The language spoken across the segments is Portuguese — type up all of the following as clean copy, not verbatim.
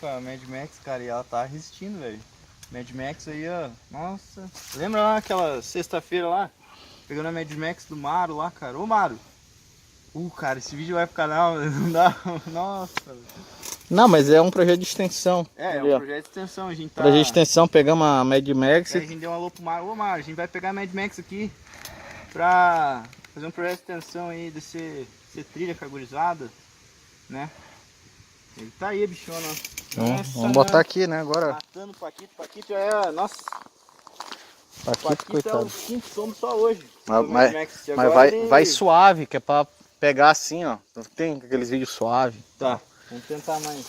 A Mad Max, cara, e ela tá resistindo, velho. Mad Max aí, ó. Nossa. Lembra lá aquela sexta-feira lá? Pegando a Mad Max do Maro lá, cara. Ô, Maro. Cara, esse vídeo vai pro canal, não dá. Nossa. Não, mas é um projeto de extensão. É Ali, um ó. projeto de extensão. A gente tá. Projeto de extensão, pegamos a Mad Max. Aí a gente deu um alô pro Maro. Ô, Maro, a gente vai pegar a Mad Max aqui pra fazer um projeto de extensão aí, de ser trilha cagurizada, né? Ele tá aí, bichona. Então, vamos botar aqui, né, agora. Matando o Paquito. Paquito já é. Nossa. Paquito, Paquito coitado. é o quinto somos só hoje. Mas vai suave, que é pra pegar assim, ó. Tem aqueles vídeos suaves. Tá, vamos tentar mais.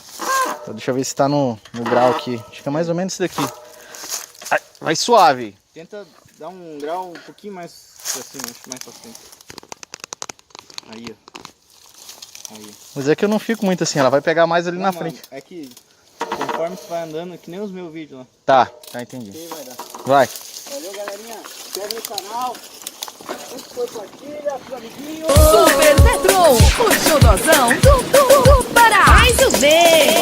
Então, deixa eu ver se tá no grau aqui. Acho que é mais ou menos isso daqui. Vai suave. Tenta dar um grau um pouquinho mais pra cima, acho mais pra frente. Aí, ó. Aí. Mas é que eu não fico muito assim, ela vai pegar mais ali Não, na mano, frente. é que conforme você vai andando, que nem os meus vídeos lá. Tá, entendi. Aí vai dar. Vai. Valeu, galerinha. Inscreve no canal. Compartilha, pros amiguinhos. Super Petron, o xodozão do Pará. Mais um mês.